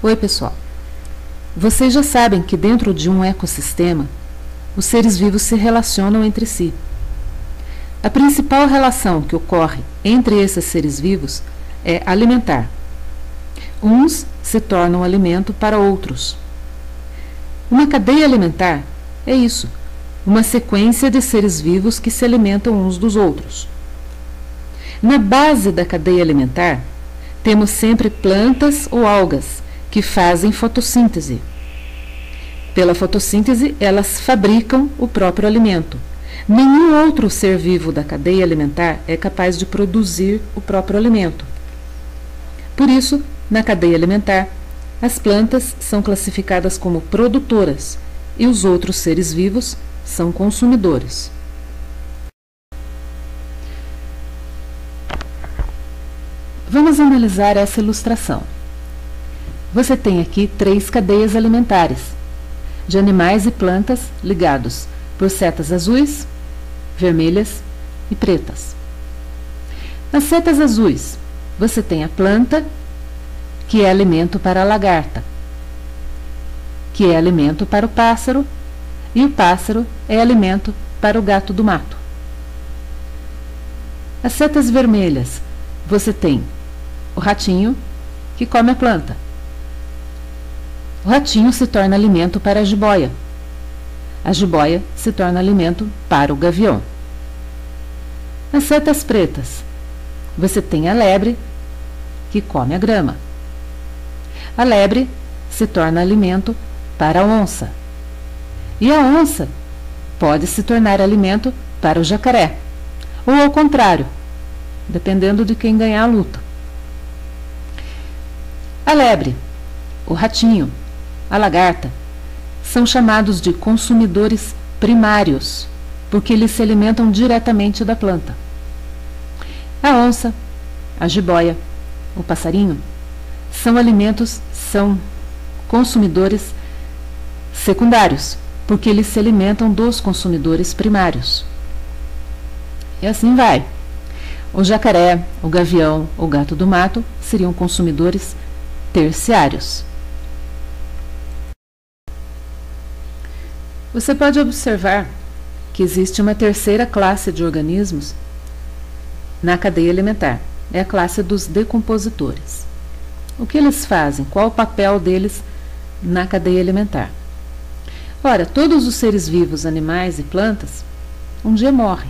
Oi, pessoal. Vocês já sabem que dentro de um ecossistema, os seres vivos se relacionam entre si. A principal relação que ocorre entre esses seres vivos é alimentar. Uns se tornam alimento para outros. Uma cadeia alimentar é isso, uma sequência de seres vivos que se alimentam uns dos outros. Na base da cadeia alimentar, temos sempre plantas ou algas que fazem fotossíntese. Pela fotossíntese, elas fabricam o próprio alimento. Nenhum outro ser vivo da cadeia alimentar é capaz de produzir o próprio alimento. Por isso, na cadeia alimentar, as plantas são classificadas como produtoras e os outros seres vivos são consumidores. Vamos analisar essa ilustração. Você tem aqui 3 cadeias alimentares de animais e plantas ligados por setas azuis, vermelhas e pretas. Nas setas azuis, você tem a planta, que é alimento para a lagarta, que é alimento para o pássaro, e o pássaro é alimento para o gato do mato. As setas vermelhas, você tem o ratinho, que come a planta. O ratinho se torna alimento para a jiboia. A jiboia se torna alimento para o gavião. Nas setas pretas, você tem a lebre, que come a grama. A lebre se torna alimento para a onça. E a onça pode se tornar alimento para o jacaré. Ou ao contrário, dependendo de quem ganhar a luta. A lebre, o ratinho, a lagarta são chamados de consumidores primários, porque eles se alimentam diretamente da planta. A onça, a jiboia, o passarinho são consumidores secundários, porque eles se alimentam dos consumidores primários. E assim vai. O jacaré, o gavião, o gato do mato seriam consumidores terciários. Você pode observar que existe uma terceira classe de organismos na cadeia alimentar. É a classe dos decompositores. O que eles fazem? Qual o papel deles na cadeia alimentar? Ora, todos os seres vivos, animais e plantas, um dia morrem.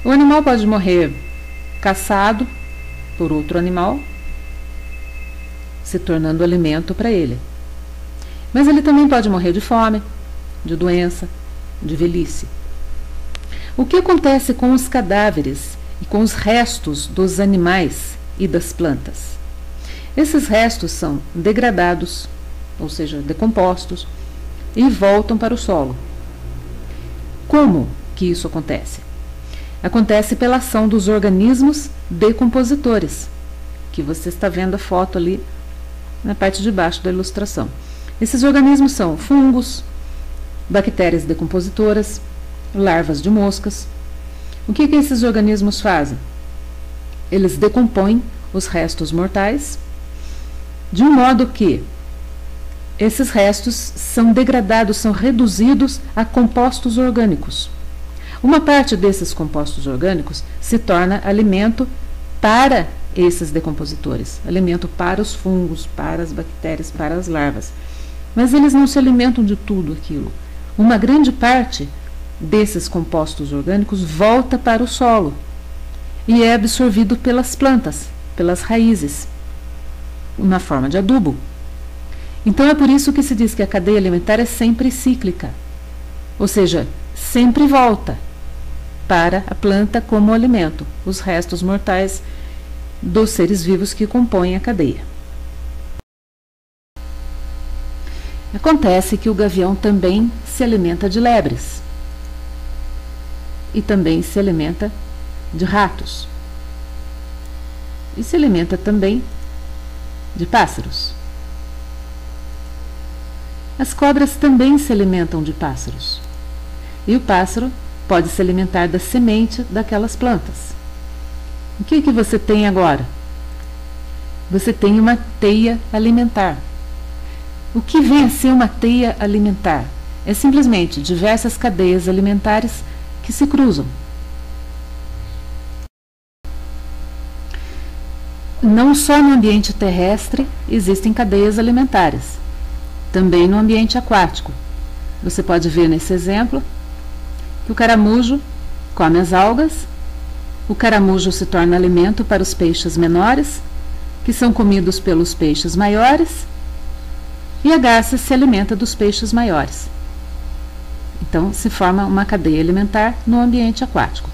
O animal pode morrer caçado por outro animal, se tornando alimento para ele. Mas ele também pode morrer de fome, de doença, de velhice. O que acontece com os cadáveres e com os restos dos animais e das plantas? Esses restos são degradados, ou seja, decompostos, e voltam para o solo. Como que isso acontece? Acontece pela ação dos organismos decompositores, que você está vendo a foto ali na parte de baixo da ilustração. Esses organismos são fungos, bactérias decompositoras, larvas de moscas. O que esses organismos fazem? Eles decompõem os restos mortais de um modo que esses restos são degradados, são reduzidos a compostos orgânicos. Uma parte desses compostos orgânicos se torna alimento para esses decompositores, alimento para os fungos, para as bactérias, para as larvas. Mas eles não se alimentam de tudo aquilo. Uma grande parte desses compostos orgânicos volta para o solo e é absorvido pelas plantas, pelas raízes, na forma de adubo. Então é por isso que se diz que a cadeia alimentar é sempre cíclica, ou seja, sempre volta para a planta como alimento, os restos mortais dos seres vivos que compõem a cadeia. Acontece que o gavião também se alimenta de lebres e também se alimenta de ratos e se alimenta também de pássaros. As cobras também se alimentam de pássaros e o pássaro pode se alimentar da semente daquelas plantas. O que você tem agora? você tem uma teia alimentar. O que vem a ser uma teia alimentar? É simplesmente diversas cadeias alimentares que se cruzam. Não só no ambiente terrestre existem cadeias alimentares, também no ambiente aquático. Você pode ver nesse exemplo que o caramujo come as algas, o caramujo se torna alimento para os peixes menores, que são comidos pelos peixes maiores, e a garça se alimenta dos peixes maiores. Então, se forma uma cadeia alimentar no ambiente aquático.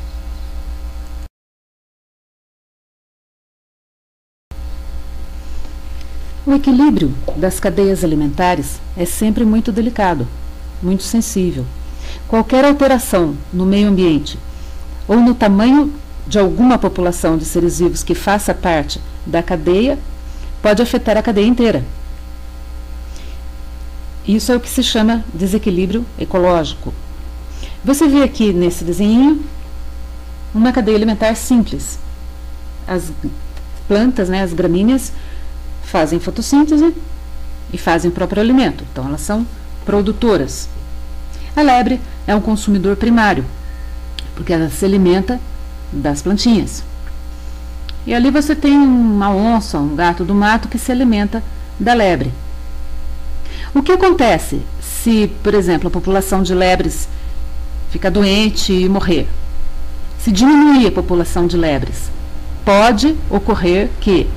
O equilíbrio das cadeias alimentares é sempre muito delicado, muito sensível. Qualquer alteração no meio ambiente ou no tamanho de alguma população de seres vivos que faça parte da cadeia pode afetar a cadeia inteira. Isso é o que se chama desequilíbrio ecológico. Você vê aqui nesse desenho uma cadeia alimentar simples. As plantas, as gramíneas, fazem fotossíntese e fazem o próprio alimento. Então, elas são produtoras. A lebre é um consumidor primário, porque ela se alimenta das plantinhas. E ali você tem uma onça, um gato do mato que se alimenta da lebre. O que acontece se, por exemplo, a população de lebres ficar doente e morrer? Se diminuir a população de lebres, pode ocorrer que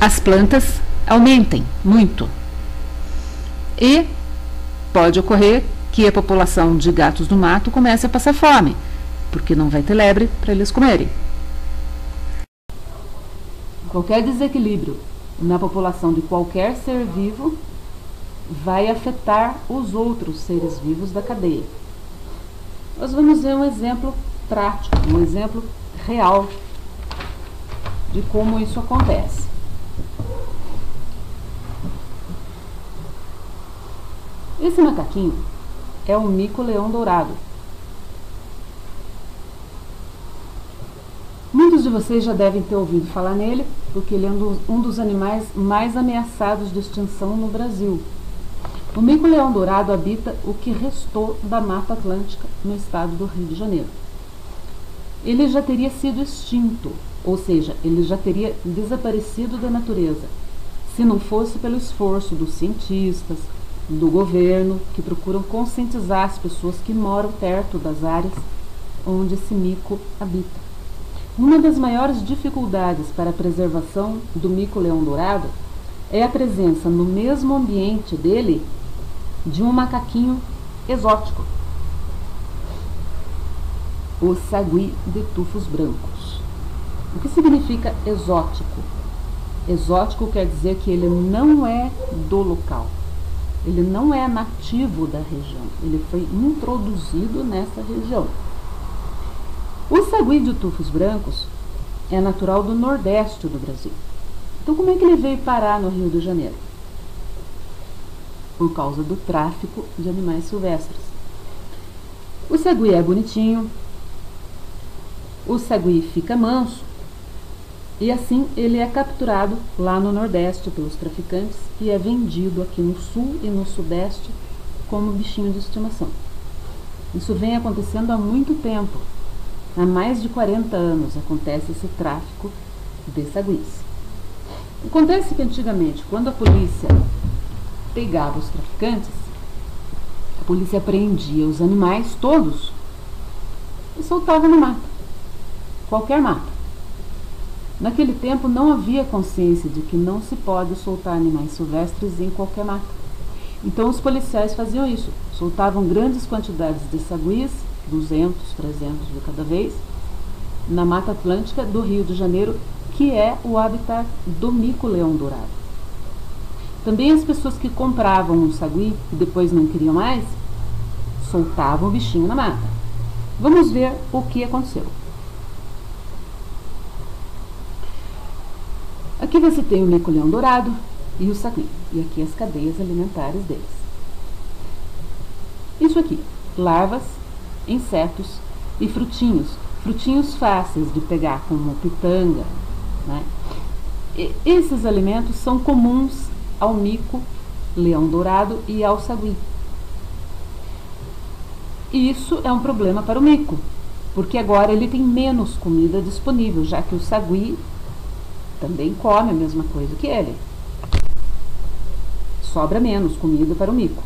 as plantas aumentem muito. E pode ocorrer que a população de gatos do mato comece a passar fome, porque não vai ter lebre para eles comerem. Qualquer desequilíbrio na população de qualquer ser vivo vai afetar os outros seres vivos da cadeia. Nós vamos ver um exemplo prático, um exemplo real de como isso acontece. Esse macaquinho é o mico-leão dourado. Muitos de vocês já devem ter ouvido falar nele, porque ele é um dos animais mais ameaçados de extinção no Brasil. O mico-leão dourado habita o que restou da Mata Atlântica no estado do Rio de Janeiro. Ele já teria sido extinto, ou seja, ele já teria desaparecido da natureza, se não fosse pelo esforço dos cientistas, do governo, que procuram conscientizar as pessoas que moram perto das áreas onde esse mico habita. Uma das maiores dificuldades para a preservação do mico-leão dourado é a presença no mesmo ambiente dele de um macaquinho exótico, o sagui de tufos brancos. O que significa exótico? Exótico quer dizer que ele não é do local. Ele não é nativo da região, ele foi introduzido nessa região. O sagui de tufos brancos é natural do Nordeste do Brasil. Então, como é que ele veio parar no Rio de Janeiro? Por causa do tráfico de animais silvestres. O sagui é bonitinho, o sagui fica manso, e assim ele é capturado lá no Nordeste pelos traficantes e é vendido aqui no Sul e no Sudeste como bichinho de estimação. Isso vem acontecendo há muito tempo. Há mais de 40 anos acontece esse tráfico de saguis. Acontece que antigamente, quando a polícia pegava os traficantes, a polícia prendia os animais todos e soltava na mata, qualquer mata. Naquele tempo não havia consciência de que não se pode soltar animais silvestres em qualquer mata. Então os policiais faziam isso, soltavam grandes quantidades de saguis, 200, 300 de cada vez, na Mata Atlântica do Rio de Janeiro, que é o habitat do mico-leão dourado. Também as pessoas que compravam um sagui e depois não queriam mais, soltavam o bichinho na mata. Vamos ver o que aconteceu. Aqui você tem o mico-leão dourado e o sagui, e aqui as cadeias alimentares deles. Isso aqui, larvas, insetos e frutinhos. Frutinhos fáceis de pegar, como pitanga, Esses alimentos são comuns ao mico, leão-dourado e ao sagui. Isso é um problema para o mico, porque agora ele tem menos comida disponível, já que o sagui também come a mesma coisa que ele. Sobra menos comida para o mico.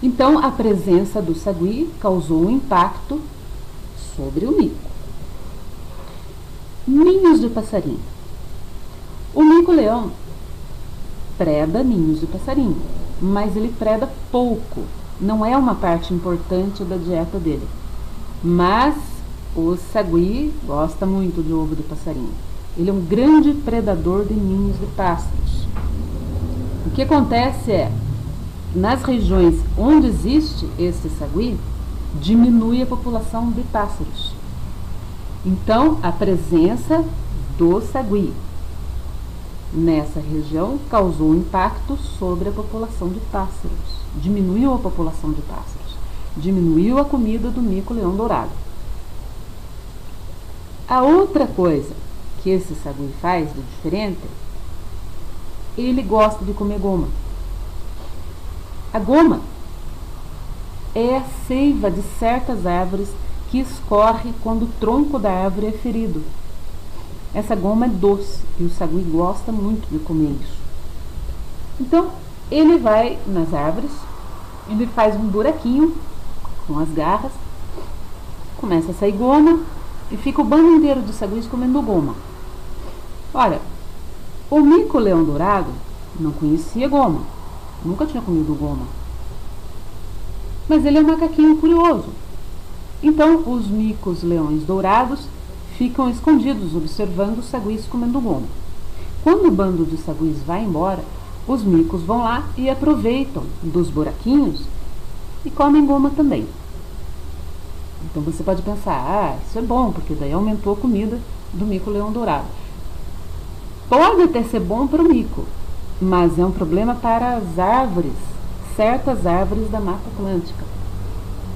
Então, a presença do sagui causou um impacto sobre o mico. Ninhos de passarinho. O mico-leão preda ninhos de passarinho, mas ele preda pouco. Não é uma parte importante da dieta dele. Mas o sagui gosta muito de ovo de passarinho. Ele é um grande predador de ninhos de pássaros. O que acontece é, nas regiões onde existe esse sagui, diminui a população de pássaros. Então, a presença do sagui nessa região causou impacto sobre a população de pássaros. Diminuiu a população de pássaros. Diminuiu a comida do mico-leão-dourado. A outra coisa que esse sagui faz de diferente, ele gosta de comer goma. A goma é a seiva de certas árvores que escorre quando o tronco da árvore é ferido. Essa goma é doce e o sagui gosta muito de comer isso. Então, ele vai nas árvores, ele faz um buraquinho com as garras, começa a sair goma e fica o bando inteiro de saguis comendo goma. Olha, o mico-leão-dourado não conhecia goma, nunca tinha comido goma. Mas ele é um macaquinho curioso. Então, os micos-leões-dourados ficam escondidos, observando os saguis comendo goma. Quando o bando de saguis vai embora, os micos vão lá e aproveitam dos buraquinhos e comem goma também. Então você pode pensar, isso é bom, porque daí aumentou a comida do mico-leão-dourado. Pode até ser bom para o mico, mas é um problema para as árvores, certas árvores da Mata Atlântica.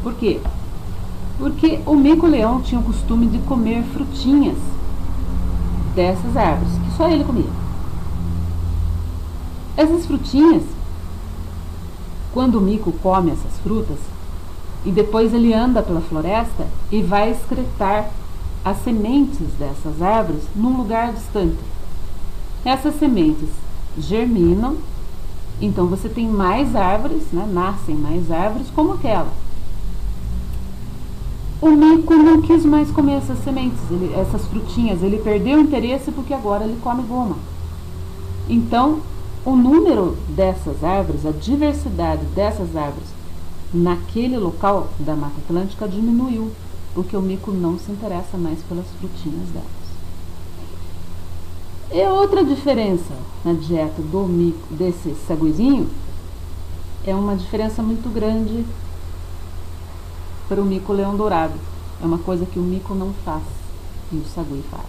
Por quê? Porque o mico-leão tinha o costume de comer frutinhas dessas árvores, que só ele comia. Essas frutinhas, quando o mico come essas frutas, e depois ele anda pela floresta e vai excretar as sementes dessas árvores num lugar distante. Essas sementes germinam, então você tem mais árvores, né? Nascem mais árvores como aquela. O mico não quis mais comer essas sementes, essas frutinhas, ele perdeu o interesse porque agora ele come goma. Então, o número dessas árvores, a diversidade dessas árvores naquele local da Mata Atlântica diminuiu, porque o mico não se interessa mais pelas frutinhas delas. E outra diferença na dieta do mico, desse saguizinho, é uma diferença muito grande para o mico-leão-dourado. É uma coisa que o mico não faz e o sagui faz,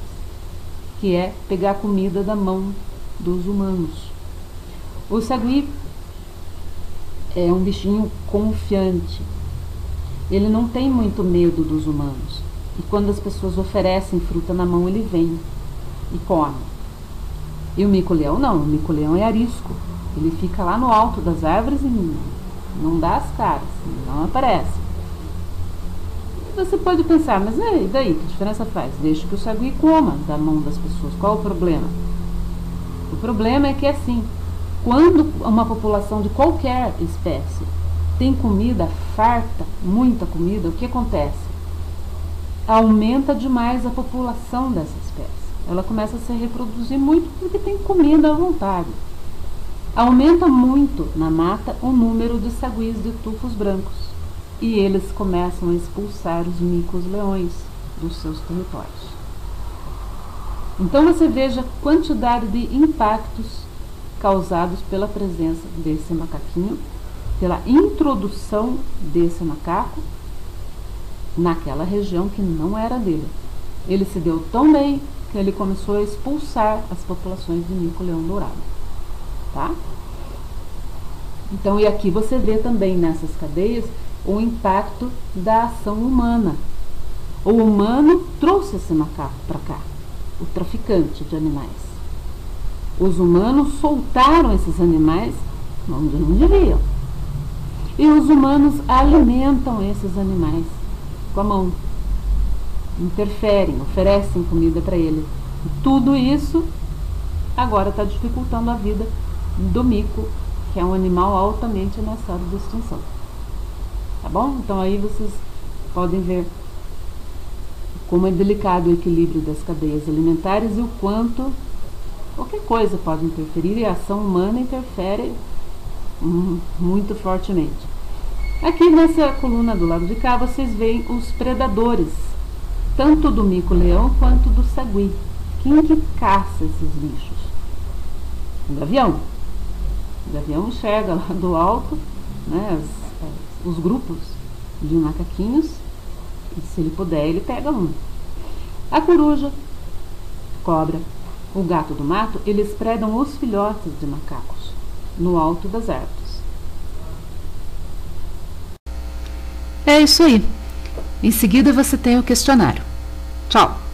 que é pegar comida da mão dos humanos. O sagui é um bichinho confiante. Ele não tem muito medo dos humanos. E quando as pessoas oferecem fruta na mão, ele vem e come. E o mico-leão não, o mico-leão é arisco. Ele fica lá no alto das árvores e não dá as caras, não aparece. Você pode pensar, mas e daí? Que diferença faz? Deixa que o sagui coma da mão das pessoas. Qual o problema? O problema é que assim, quando uma população de qualquer espécie tem comida farta, muita comida, o que acontece? Aumenta demais a população dessa espécie. Ela começa a se reproduzir muito porque tem comida à vontade. Aumenta muito na mata o número de saguis de tufos brancos. E eles começam a expulsar os micos-leões dos seus territórios. Então você veja a quantidade de impactos causados pela presença desse macaquinho, pela introdução desse macaco naquela região que não era dele. Ele se deu tão bem que ele começou a expulsar as populações de mico-leão-dourado. Tá? Então, e aqui você vê também nessas cadeias o impacto da ação humana. O humano trouxe esse macaco para cá. o traficante de animais. Os humanos soltaram esses animais onde não deviam. E os humanos alimentam esses animais com a mão. Interferem, oferecem comida para eles. E tudo isso agora está dificultando a vida do mico, que é um animal altamente ameaçado de extinção. Tá bom? Então aí vocês podem ver como é delicado o equilíbrio das cadeias alimentares e o quanto qualquer coisa pode interferir, e a ação humana interfere muito fortemente. Aqui nessa coluna do lado de cá vocês veem os predadores, tanto do mico-leão quanto do sagui. Quem que caça esses bichos? O gavião. O gavião enxerga lá do alto, né, os grupos de macaquinhos, e se ele puder ele pega um. A coruja, a cobra, o gato do mato, eles predam os filhotes de macacos no alto das árvores. É isso aí. Em seguida você tem o questionário. Tchau!